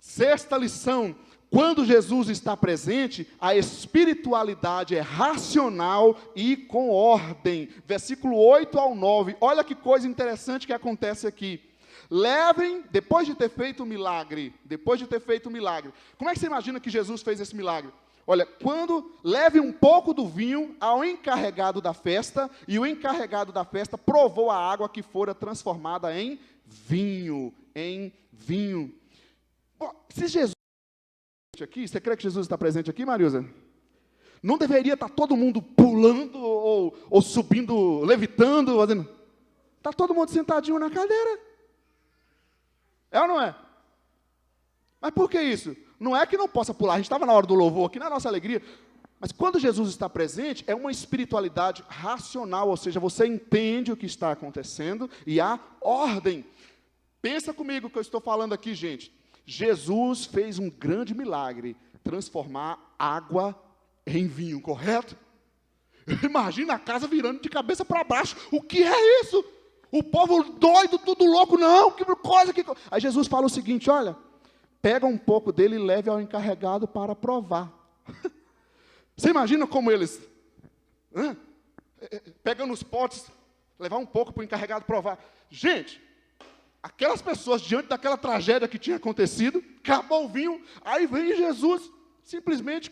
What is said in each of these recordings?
Sexta lição: quando Jesus está presente, a espiritualidade é racional e com ordem. Versículo 8 ao 9, olha que coisa interessante que acontece aqui. Levem, depois de ter feito o milagre, como é que você imagina que Jesus fez esse milagre? Olha, leve um pouco do vinho ao encarregado da festa, e o encarregado da festa provou a água que fora transformada em vinho, Bom, se Jesus aqui, você crê que Jesus está presente aqui, Marilza? Não deveria estar todo mundo pulando ou subindo, levitando, fazendo. Está todo mundo sentadinho na cadeira. É ou não é? Mas por que isso? Não é que não possa pular, a gente estava na hora do louvor aqui, na nossa alegria, mas quando Jesus está presente, é uma espiritualidade racional, ou seja, você entende o que está acontecendo e há ordem. Pensa comigo o que eu estou falando aqui, gente. Jesus fez um grande milagre, transformar água em vinho, correto? Imagina a casa virando de cabeça para baixo. O que é isso? O povo doido, tudo louco, não, que coisa, que coisa. Aí Jesus fala o seguinte, olha, pega um pouco dele e leve ao encarregado para provar. Você imagina como eles, pegando os potes, levar um pouco para o encarregado provar. Gente, aquelas pessoas, diante daquela tragédia que tinha acontecido, acabou o vinho, aí vem Jesus, simplesmente,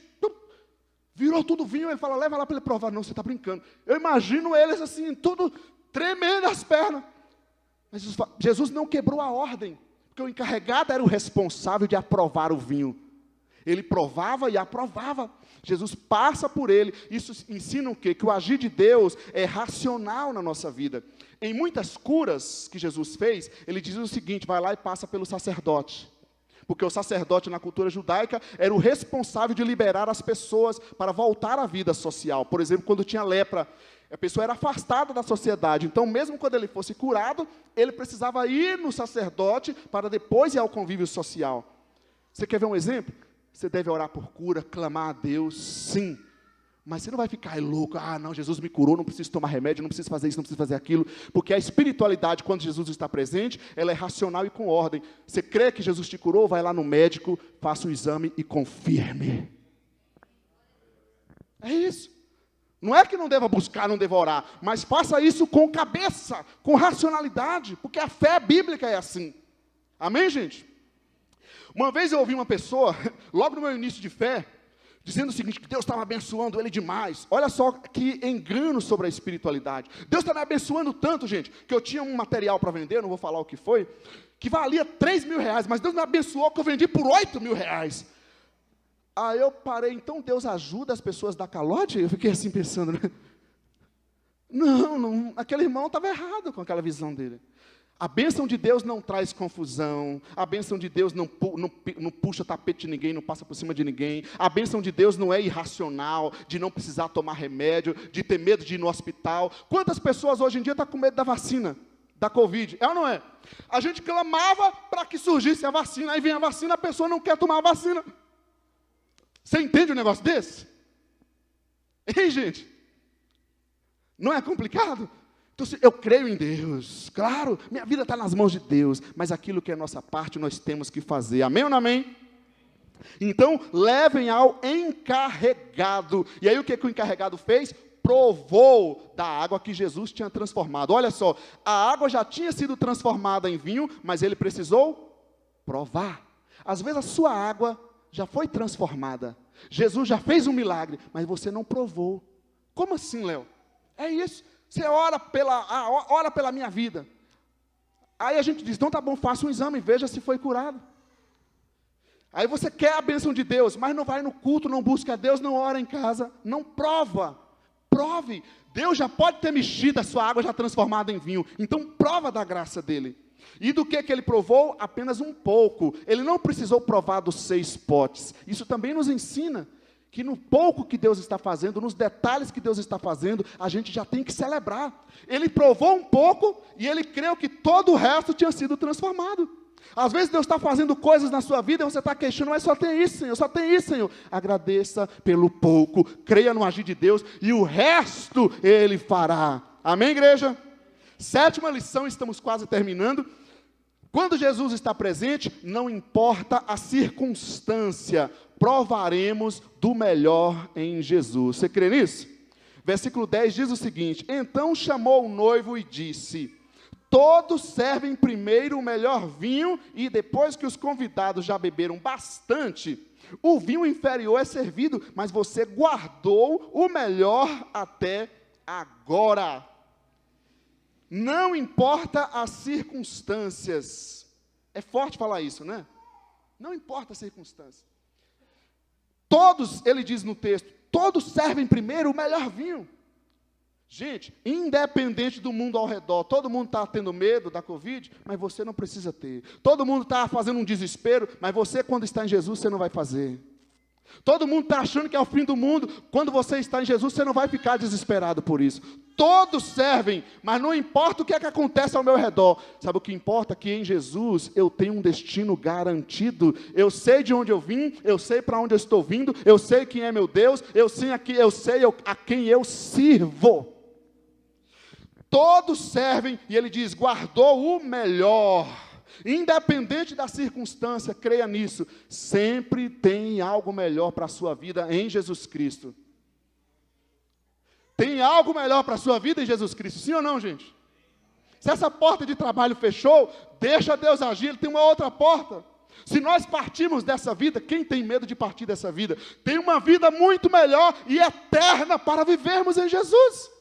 virou tudo vinho, ele fala, leva lá para ele provar. Não, você está brincando. Eu imagino eles assim, tudo tremendo as pernas. Mas Jesus não quebrou a ordem, porque o encarregado era o responsável de aprovar o vinho. Ele provava e aprovava. Jesus passa por ele. Isso ensina o quê? Que o agir de Deus é racional na nossa vida. Em muitas curas que Jesus fez, ele diz o seguinte, vai lá e passa pelo sacerdote. Porque o sacerdote na cultura judaica era o responsável de liberar as pessoas para voltar à vida social. Por exemplo, quando tinha lepra, a pessoa era afastada da sociedade. Então, mesmo quando ele fosse curado, ele precisava ir no sacerdote para depois ir ao convívio social. Você quer ver um exemplo? Você deve orar por cura, clamar a Deus, sim. Mas você não vai ficar louco, não, Jesus me curou, não preciso tomar remédio, não preciso fazer isso, não preciso fazer aquilo. Porque a espiritualidade, quando Jesus está presente, ela é racional e com ordem. Você crê que Jesus te curou, vai lá no médico, faça o exame e confirme. É isso. Não é que não deva buscar, não deva orar, mas faça isso com cabeça, com racionalidade, porque a fé bíblica é assim. Amém, gente? Uma vez eu ouvi uma pessoa, logo no meu início de fé, dizendo o seguinte, que Deus estava abençoando ele demais. Olha só que engano sobre a espiritualidade. Deus está me abençoando tanto, gente, que eu tinha um material para vender, não vou falar o que foi, que valia 3 mil reais, mas Deus me abençoou que eu vendi por 8 mil reais. Aí eu parei, então Deus ajuda as pessoas da calote? Eu fiquei assim pensando, né? Não, aquele irmão estava errado com aquela visão dele. A bênção de Deus não traz confusão, a bênção de Deus não puxa tapete de ninguém, não passa por cima de ninguém, a bênção de Deus não é irracional, de não precisar tomar remédio, de ter medo de ir no hospital. Quantas pessoas hoje em dia estão com medo da vacina, da Covid? É ou não é? A gente clamava para que surgisse a vacina, aí vem a vacina, a pessoa não quer tomar a vacina. Você entende um negócio desse? Ei, gente, não é complicado? Então, eu creio em Deus, claro, minha vida está nas mãos de Deus, mas aquilo que é nossa parte, nós temos que fazer, amém ou não amém? Então, levem ao encarregado, e aí o que o encarregado fez? Provou da água que Jesus tinha transformado. Olha só, a água já tinha sido transformada em vinho, mas ele precisou provar. Às vezes a sua água já foi transformada, Jesus já fez um milagre, mas você não provou. Como assim, Léo? É isso. Você ora pela minha vida. Aí a gente diz, então tá bom, faça um exame, veja se foi curado. Aí você quer a bênção de Deus, mas não vai no culto, não busca a Deus, não ora em casa, não prova. Prove. Deus já pode ter mexido a sua água já transformada em vinho. Então prova da graça dele. E do que ele provou? Apenas um pouco. Ele não precisou provar dos 6 potes. Isso também nos ensina que no pouco que Deus está fazendo, nos detalhes que Deus está fazendo, a gente já tem que celebrar. Ele provou um pouco e ele creu que todo o resto tinha sido transformado. Às vezes Deus está fazendo coisas na sua vida e você está queixando, mas só tem isso, Senhor, só tem isso, Senhor. Agradeça pelo pouco, creia no agir de Deus e o resto Ele fará. Amém, igreja? 7ª lição, estamos quase terminando. Quando Jesus está presente, não importa a circunstância, provaremos do melhor em Jesus. Você crê nisso? Versículo 10 diz o seguinte: então chamou o noivo e disse: todos servem primeiro o melhor vinho, e depois que os convidados já beberam bastante, o vinho inferior é servido, mas você guardou o melhor até agora. Não importa as circunstâncias. É forte falar isso, né? Não importa as circunstâncias. Todos, ele diz no texto, todos servem primeiro o melhor vinho. Gente, independente do mundo ao redor, todo mundo está tendo medo da Covid, mas você não precisa ter. Todo mundo está fazendo um desespero, mas você, quando está em Jesus, você não vai fazer. Todo mundo está achando que é o fim do mundo, quando você está em Jesus, você não vai ficar desesperado por isso. Todos servem, mas não importa o que é que acontece ao meu redor. Sabe o que importa? Que em Jesus eu tenho um destino garantido. Eu sei de onde eu vim, eu sei para onde eu estou vindo, eu sei quem é meu Deus, eu sei a quem eu sirvo. Todos servem, e ele diz, guardou o melhor. Independente da circunstância, creia nisso, sempre tem algo melhor para a sua vida em Jesus Cristo. Tem algo melhor para a sua vida em Jesus Cristo, sim ou não, gente? Se essa porta de trabalho fechou, deixa Deus agir, Ele tem uma outra porta. Se nós partirmos dessa vida, quem tem medo de partir dessa vida? Tem uma vida muito melhor e eterna para vivermos em Jesus.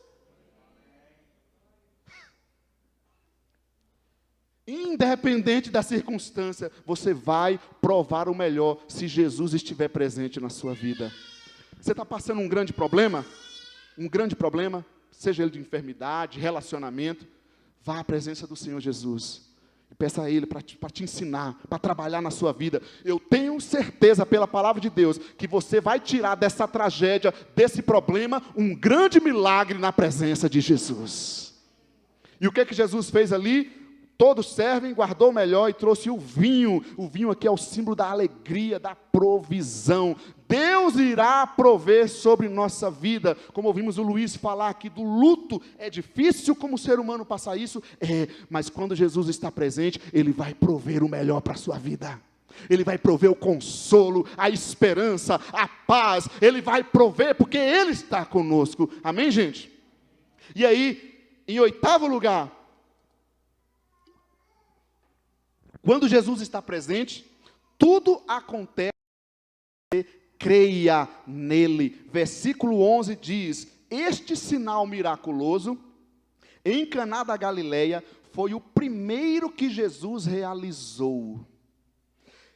Independente da circunstância, você vai provar o melhor se Jesus estiver presente na sua vida. Você está passando um grande problema, seja ele de enfermidade, relacionamento, vá à presença do Senhor Jesus. E peça a Ele para te ensinar, para trabalhar na sua vida. Eu tenho certeza, pela palavra de Deus, que você vai tirar dessa tragédia, desse problema, um grande milagre na presença de Jesus. E o que Jesus fez ali? Todos servem, guardou o melhor e trouxe o vinho. O vinho aqui é o símbolo da alegria, da provisão. Deus irá prover sobre nossa vida. Como ouvimos o Luiz falar aqui do luto, é difícil como ser humano passar isso? Mas quando Jesus está presente, Ele vai prover o melhor para a sua vida. Ele vai prover o consolo, a esperança, a paz. Ele vai prover porque Ele está conosco. Amém, gente? E aí, em oitavo lugar, quando Jesus está presente, tudo acontece, creia nele. Versículo 11 diz, este sinal miraculoso, em Caná da Galileia, foi o primeiro que Jesus realizou.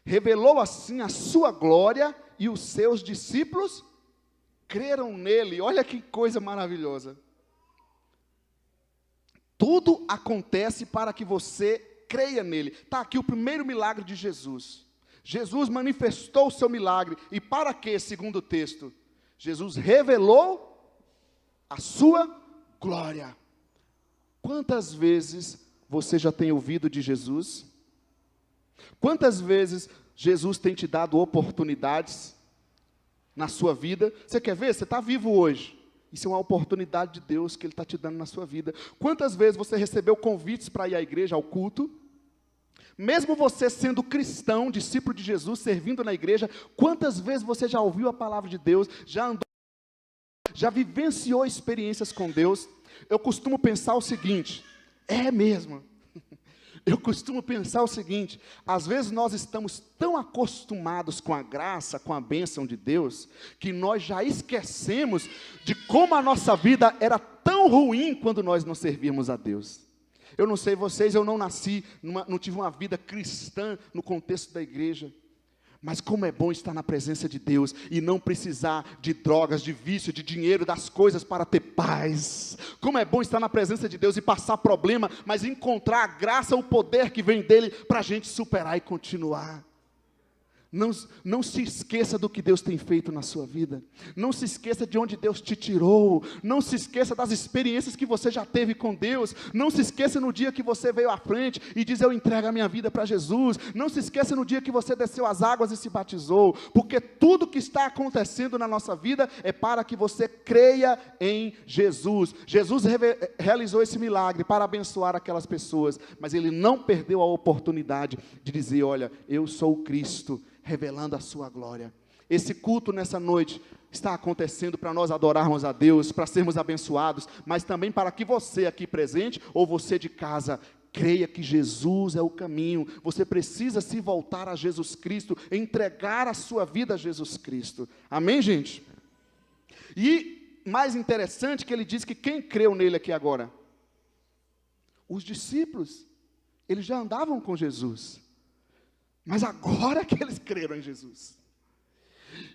Revelou assim a sua glória e os seus discípulos creram nele. Olha que coisa maravilhosa. Tudo acontece para que você creia nele. Está aqui o primeiro milagre de Jesus. Jesus manifestou o seu milagre. E para quê, segundo o texto? Jesus revelou a sua glória. Quantas vezes você já tem ouvido de Jesus? Quantas vezes Jesus tem te dado oportunidades na sua vida? Você quer ver? Você está vivo hoje. Isso é uma oportunidade de Deus que Ele está te dando na sua vida. Quantas vezes você recebeu convites para ir à igreja, ao culto? Mesmo você sendo cristão, discípulo de Jesus, servindo na igreja, quantas vezes você já ouviu a palavra de Deus, já andou, já vivenciou experiências com Deus? Eu costumo pensar o seguinte, eu costumo pensar o seguinte, às vezes nós estamos tão acostumados com a graça, com a bênção de Deus, que nós já esquecemos de como a nossa vida era tão ruim quando nós não servíamos a Deus. Eu não sei vocês, eu não nasci, não tive uma vida cristã no contexto da igreja. Mas como é bom estar na presença de Deus e não precisar de drogas, de vício, de dinheiro, das coisas para ter paz. Como é bom estar na presença de Deus e passar problema, mas encontrar a graça, o poder que vem dele para a gente superar e continuar. Não se esqueça do que Deus tem feito na sua vida. Não se esqueça de onde Deus te tirou. Não se esqueça das experiências que você já teve com Deus. Não se esqueça no dia que você veio à frente e diz: eu entrego a minha vida para Jesus. Não se esqueça no dia que você desceu as águas e se batizou. Porque tudo que está acontecendo na nossa vida é para que você creia em Jesus. Jesus realizou esse milagre para abençoar aquelas pessoas. Mas Ele não perdeu a oportunidade de dizer: olha, eu sou o Cristo, revelando a sua glória. Esse culto nessa noite está acontecendo para nós adorarmos a Deus, para sermos abençoados, mas também para que você aqui presente, ou você de casa, creia que Jesus é o caminho. Você precisa se voltar a Jesus Cristo, entregar a sua vida a Jesus Cristo. Amém, gente? E mais interessante que ele diz que quem creu nele aqui agora? Os discípulos. Eles já andavam com Jesus. Mas agora que eles creram em Jesus.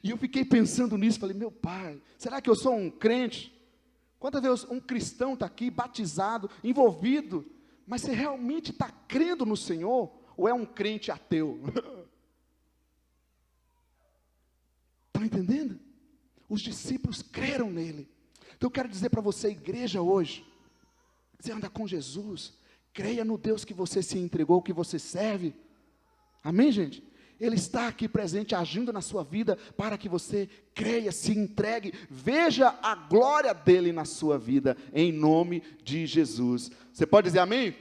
E eu fiquei pensando nisso, falei: meu pai, será que eu sou um crente? Quantas vezes um cristão está aqui, batizado, envolvido, mas você realmente está crendo no Senhor? Ou é um crente ateu? Estão entendendo? Os discípulos creram nele. Então eu quero dizer para você, igreja, hoje, você anda com Jesus, creia no Deus que você se entregou, que você serve. Amém, gente? Ele está aqui presente, agindo na sua vida, para que você creia, se entregue, veja a glória dele na sua vida, em nome de Jesus. Você pode dizer amém?